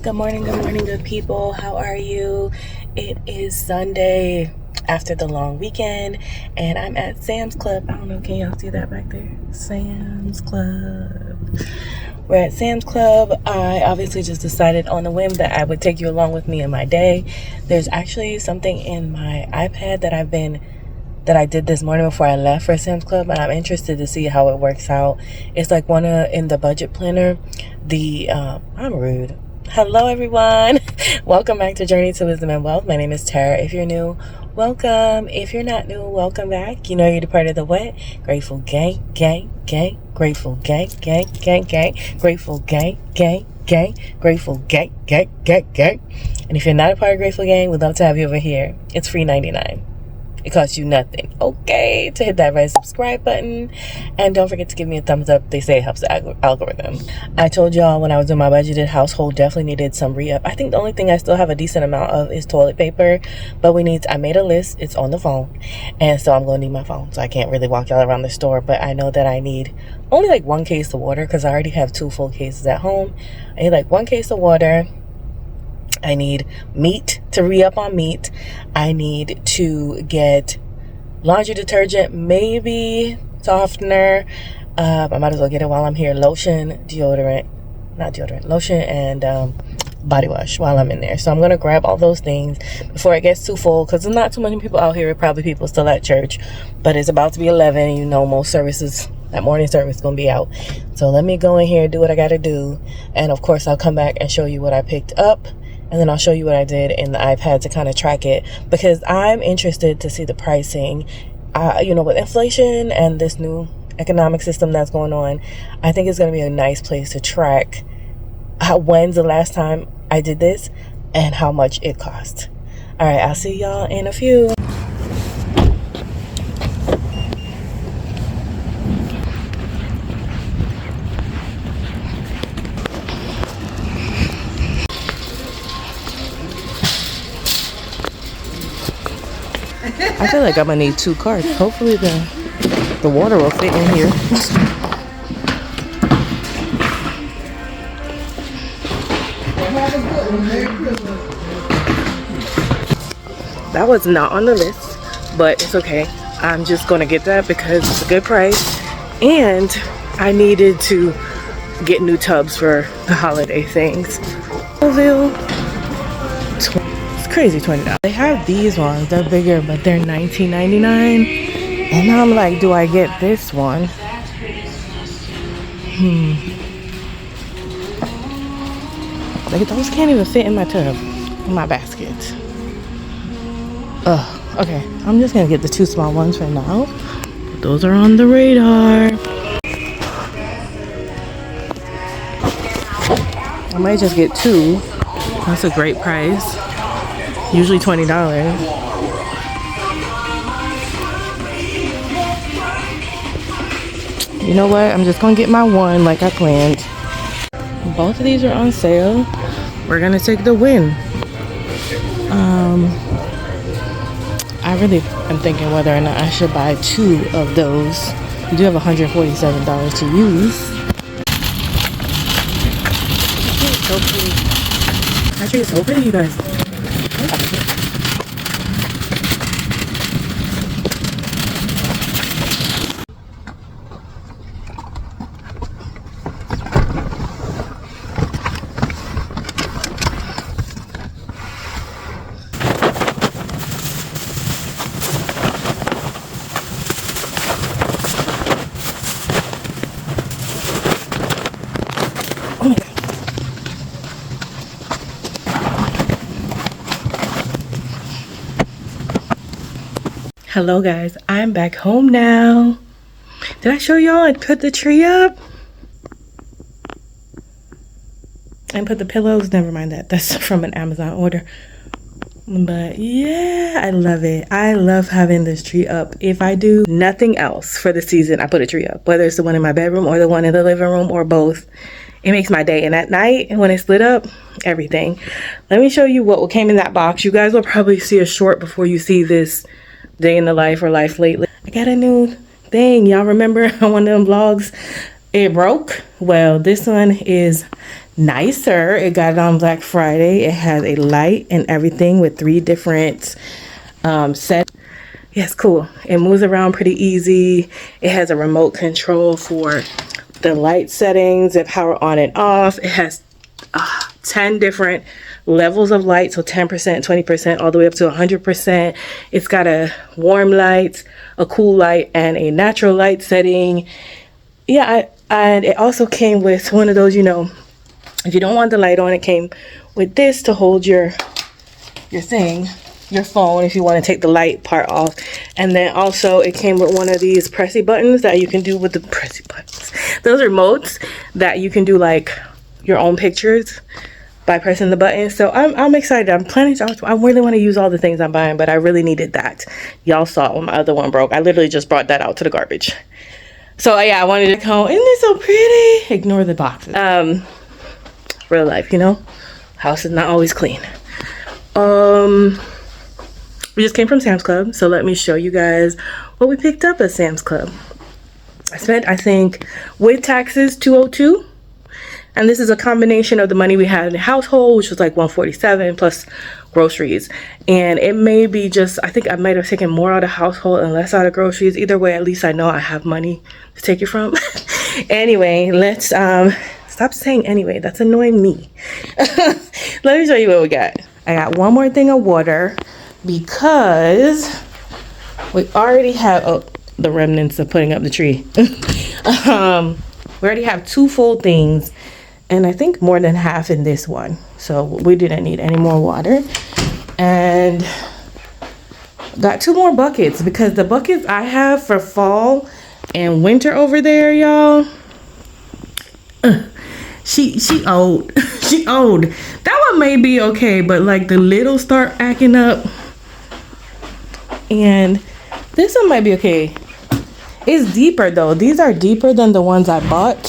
Good morning, good people. How are you? It is Sunday after the long weekend, and I'm at Sam's Club. I don't know, can y'all see that back there? Sam's Club. We're at Sam's Club. I obviously just decided on a whim that I would take you along with me in my day. There's actually something in my iPad that I did this morning before I left for Sam's Club, and I'm interested to see how it works out. It's like in the budget planner. I'm rude. Hello everyone. Welcome back to Journey to Wisdom and Wealth. My name is Tara. If you're new, welcome. If you're not new, welcome back. You know you're the part of the what? Grateful gang. Grateful gang. Grateful gang. Grateful gang. And if you're not a part of Grateful Gang, we'd love to have you over here. It's free 99. It costs you nothing, okay, to hit that red subscribe button. And don't forget to give me a thumbs up. They say it helps the algorithm. I told y'all when I was doing my budgeted household, definitely needed some re-up. I think the only thing I still have a decent amount of is toilet paper. But I made a list. It's on the phone. And so I'm going to need my phone. So I can't really walk y'all around the store. But I know that I need only like 1 case of water because I already have 2 full cases at home. I need like 1 case of water. I need meat to re-up on meat. I need to get laundry detergent, maybe softener. I might as well get it while I'm here. Lotion and body wash while I'm in there. So I'm going to grab all those things before it gets too full because there's not too many people out here. Probably people still at church, but it's about to be 11. You know, most services, that morning service is going to be out. So let me go in here, do what I got to do. And of course, I'll come back and show you what I picked up. And then I'll show you what I did in the iPad to kind of track it because I'm interested to see the pricing. With inflation and this new economic system that's going on, I think it's going to be a nice place to track when's the last time I did this and how much it cost. All right, I'll see y'all in a few. I feel like I'm gonna need 2 carts. Hopefully the water will fit in here. That was not on the list, but it's okay. I'm just gonna get that because it's a good price. And I needed to get new tubs for the holiday things. Crazy $20. They have these ones, they're bigger, but they're $19.99. And now I'm like, do I get this one? Those can't even fit in my tub, in my basket. Okay, I'm just gonna get the 2 small ones for now. Those are on the radar. I might just get 2. That's a great price. Usually $20. You know what? I'm just gonna get my 1 like I planned. Both of these are on sale. We're gonna take the win. I really am thinking whether or not I should buy 2 of those. You do have $147 to use. It's so pretty. That tree is so pretty, you guys. Hello guys, I'm back home now. Did I show y'all I put the tree up? And put the pillows, never mind that. That's from an Amazon order. But yeah, I love it. I love having this tree up. If I do nothing else for the season, I put a tree up. Whether it's the one in my bedroom or the one in the living room or both. It makes my day. And at night, when it's lit up, everything. Let me show you what came in that box. You guys will probably see a short before you see this day in the life or life lately. I got a new thing. Y'all remember on one of them vlogs? It broke. Well, this one is nicer. It got it on Black Friday. It has a light and everything with 3 different sets. Yeah, it's cool. It moves around pretty easy. It has a remote control for the light settings, the power on and off. It has 10 different levels of light, so 10%, 20%, all the way up to 100%. It's got a warm light, a cool light, and a natural light setting. Yeah, and it also came with one of those, you know, if you don't want the light on, it came with this to hold your thing, your phone, if you want to take the light part off. And then also it came with one of these pressy buttons that you can do with the pressy buttons. Those remotes that you can do like your own pictures by pressing the button. So I'm excited. I'm planning to, I really want to use all the things I'm buying, but I really needed that. Y'all saw when my other one broke. I literally just brought that out to the garbage. So yeah, I wanted to come. Isn't it so pretty? Ignore the boxes. Real life, you know, house is not always clean. We just came from Sam's Club, so let me show you guys what we picked up at Sam's Club. I spent, I think, with taxes, $202. And this is a combination of the money we had in the household, which was like $147 plus groceries. And it may be just, I think I might have taken more out of household and less out of groceries. Either way, at least I know I have money to take it from. Anyway, let's stop saying anyway. That's annoying me. Let me show you what we got. I got one more thing of water because we already have the remnants of putting up the tree. We already have 2 full things, and I think more than half in this one, so we didn't need any more water. And got 2 more buckets because the buckets I have for fall and winter over there, y'all, she old. She old. That one may be okay, but like the little start acting up, and this one might be okay. It's deeper though. These are deeper than the ones I bought.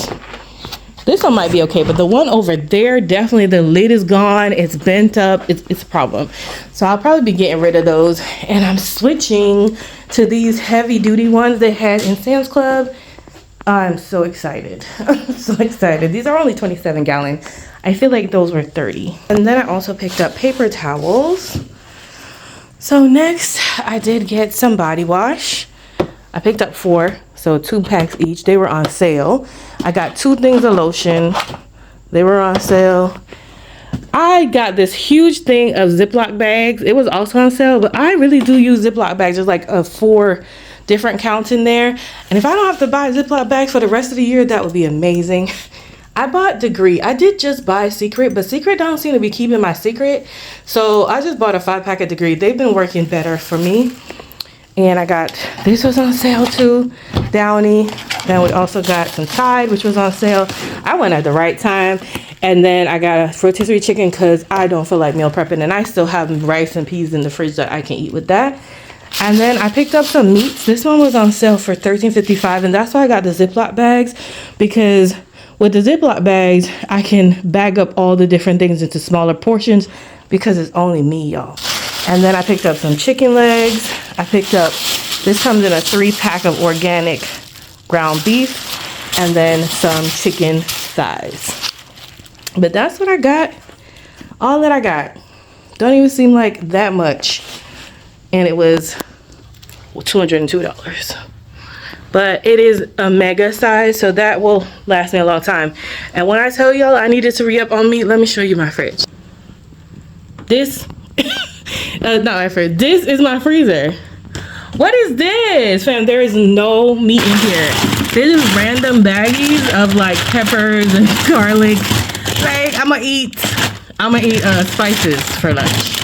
This one might be okay, but the one over there, definitely the lid is gone. It's bent up. It's a problem. So I'll probably be getting rid of those. And I'm switching to these heavy duty ones they had in Sam's Club. I'm so excited. I'm so excited. These are only 27 gallon. I feel like those were 30. And then I also picked up paper towels. So next I did get some body wash. I picked up 4, so 2 packs each. They were on sale. I got 2 things of lotion. They were on sale. I got this huge thing of Ziploc bags. It was also on sale, but I really do use Ziploc bags. There's like 4 different counts in there. And if I don't have to buy Ziploc bags for the rest of the year, that would be amazing. I bought Degree. I did just buy Secret, but Secret don't seem to be keeping my secret. So I just bought a 5-pack of Degree. They've been working better for me. And I got, this was on sale too, Downy. Then we also got some Tide, which was on sale. I went at the right time. And then I got a rotisserie chicken because I don't feel like meal prepping. And I still have rice and peas in the fridge that I can eat with that. And then I picked up some meats. This one was on sale for $13.55. And that's why I got the Ziploc bags. Because with the Ziploc bags, I can bag up all the different things into smaller portions. Because it's only me, y'all. And then I picked up some chicken legs. I picked up, this comes in a 3-pack of organic ground beef. And then some chicken thighs. But that's what I got. All that I got. Don't even seem like that much. And it was $202. But it is a mega size, so that will last me a long time. And when I tell y'all I needed to re-up on meat, let me show you my fridge. This... not my fridge. This is my freezer. What is this, fam? There is no meat in here. There's just random baggies of like peppers and garlic. Like I'm gonna eat spices for lunch.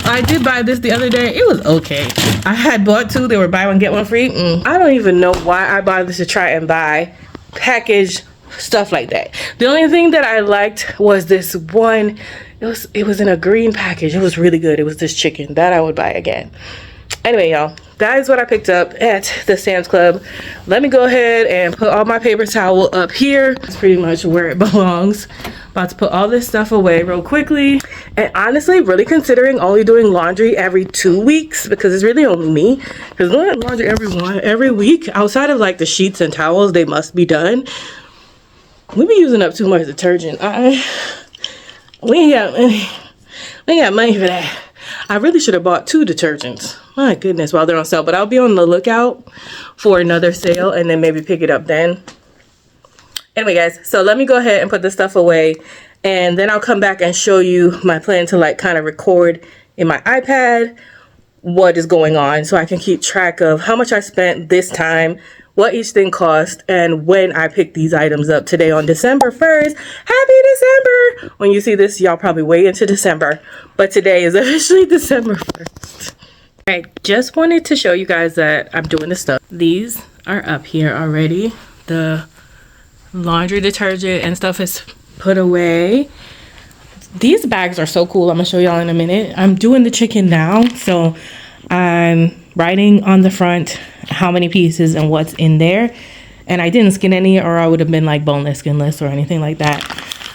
I did buy this the other day. It was okay. I had bought 2. They were buy one get one free. I don't even know why I bought this to try and buy packaged stuff like that. The only thing that I liked was this one. It was in a green package. It was really good. It was this chicken that I would buy again. Anyway, y'all, that is what I picked up at the Sam's Club. Let me go ahead and put all my paper towel up here. It's pretty much where it belongs. About to put all this stuff away real quickly. And honestly, really considering only doing laundry every 2 weeks because it's really only me. Because doing laundry every week outside of like the sheets and towels, they must be done. We be using up too much detergent. We ain't got money for that. I really should have bought 2 detergents. My goodness, while they're on sale. But I'll be on the lookout for another sale and then maybe pick it up then. Anyway, guys, so let me go ahead and put this stuff away. And then I'll come back and show you my plan to like kind of record in my iPad what is going on, so I can keep track of how much I spent this time, what each thing cost, and when I picked these items up today on December 1st. Happy December! When you see this, y'all probably way into December, but today is officially December 1st. Alright, just wanted to show you guys that I'm doing this stuff. These are up here already. The laundry detergent and stuff is put away. These bags are so cool. I'm gonna show y'all in a minute. I'm doing the chicken now, so I'm writing on the front how many pieces and what's in there. And I didn't skin any, or I would have been like boneless, skinless, or anything like that.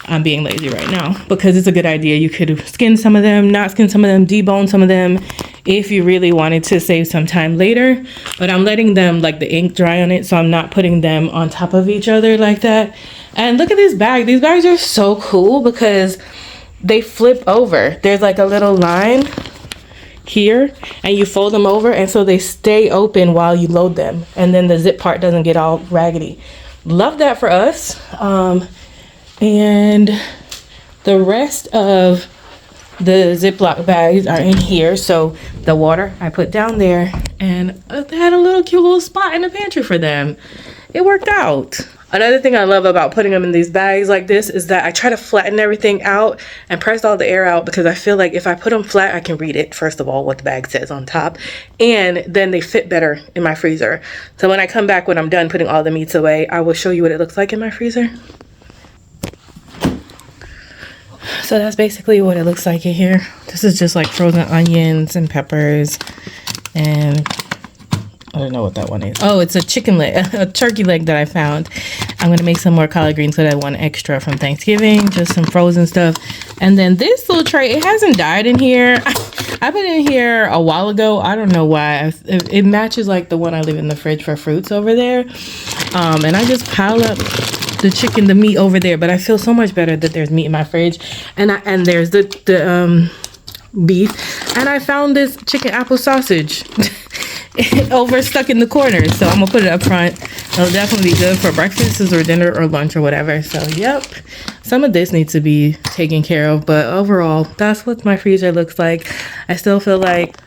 I'm being lazy right now because it's a good idea. You could skin some of them, not skin some of them, debone some of them if you really wanted to save some time later. But I'm letting them, like, the ink dry on it, so I'm not putting them on top of each other like that. And look at this bag. These bags are so cool because they flip over. There's like a little line here and you fold them over, and so they stay open while you load them, and then the zip part doesn't get all raggedy. Love that for us. And the rest of the Ziploc bags are in here. So the water I put down there, and they had a little cute little spot in the pantry for them. It worked out. Another thing I love about putting them in these bags like this is that I try to flatten everything out and press all the air out, because I feel like if I put them flat, I can read it, first of all, what the bag says on top, and then they fit better in my freezer. So when I come back, when I'm done putting all the meats away, I will show you what it looks like in my freezer. So that's basically what it looks like in here. This is just like frozen onions and peppers, and I don't know what that one is. Oh, it's a chicken leg, a turkey leg that I found. I'm gonna make some more collard greens, so that one extra from Thanksgiving, just some frozen stuff. And then this little tray, it hasn't died in here. I put it in here a while ago. I don't know why. It matches like the one I leave in the fridge for fruits over there. And I just pile up the meat over there, but I feel so much better that there's meat in my fridge, and there's the beef, and I found this chicken apple sausage over stuck in the corner, so I'm gonna put it up front. It'll definitely be good for breakfast or dinner or lunch or whatever. So yep, some of this needs to be taken care of, but overall that's what my freezer looks like. I still feel like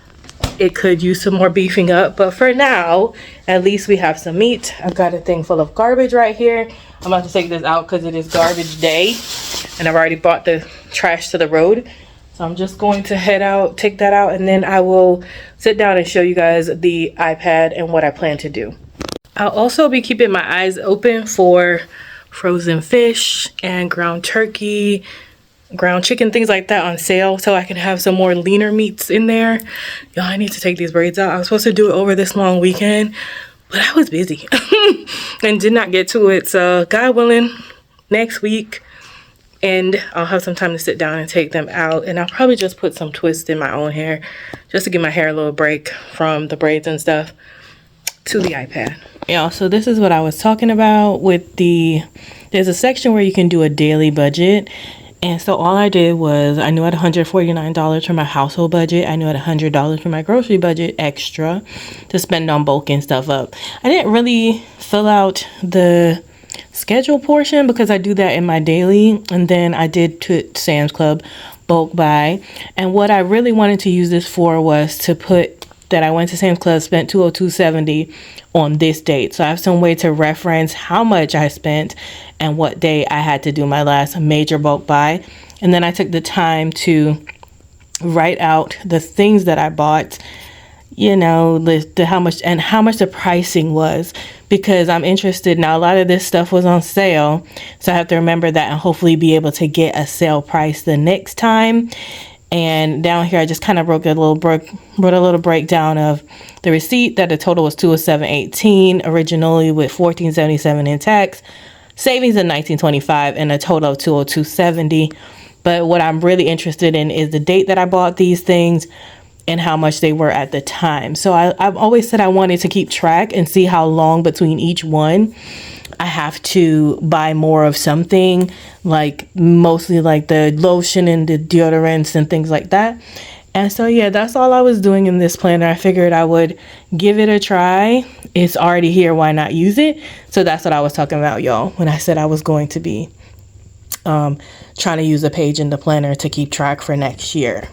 it could use some more beefing up, but for now at least we have some meat. I've got a thing full of garbage right here. I'm about to take this out because it is garbage day, and I've already brought the trash to the road. So I'm just going to head out, take that out, and then I will sit down and show you guys the iPad and what I plan to do. I'll also be keeping my eyes open for frozen fish and ground turkey, ground chicken, things like that on sale, so I can have some more leaner meats in there. Y'all, I need to take these braids out. I was supposed to do it over this long weekend, but I was busy and did not get to it. So God willing, next week, and I'll have some time to sit down and take them out, and I'll probably just put some twists in my own hair just to give my hair a little break from the braids and stuff to the iPad. Yeah, so this is what I was talking about with there's a section where you can do a daily budget. And so all I did was, I knew I had $149 for my household budget. I knew I had $100 for my grocery budget extra to spend on bulking stuff up. I didn't really fill out the schedule portion because I do that in my daily. And then I did to Sam's Club bulk buy. And what I really wanted to use this for was to put that I went to Sam's Club, spent $202.70 on this date. So I have some way to reference how much I spent and what day I had to do my last major bulk buy. And then I took the time to write out the things that I bought, you know, how much the pricing was, because I'm interested. Now, a lot of this stuff was on sale, so I have to remember that and hopefully be able to get a sale price the next time. And down here, I just kind of wrote a little breakdown of the receipt, that the total was $207.18 originally, with $14.77 in tax, savings of $19.25, and a total of $202.70. But what I'm really interested in is the date that I bought these things, and how much they were at the time. So I've always said I wanted to keep track and see how long between each one I have to buy more of something, like mostly like the lotion and the deodorants and things like that. And so yeah, that's all I was doing in this planner. I figured I would give it a try. It's already here, why not use it? So that's what I was talking about, y'all, when I said I was going to be trying to use a page in the planner to keep track for next year.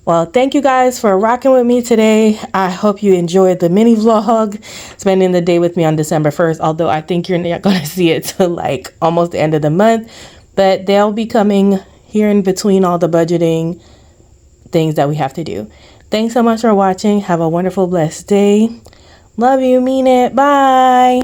Well, thank you guys for rocking with me today. I hope you enjoyed the mini vlog, spending the day with me on December 1st, although I think you're not going to see it till like almost the end of the month, but they'll be coming here in between all the budgeting things that we have to do. Thanks so much for watching. Have a wonderful, blessed day. Love you, mean it. Bye.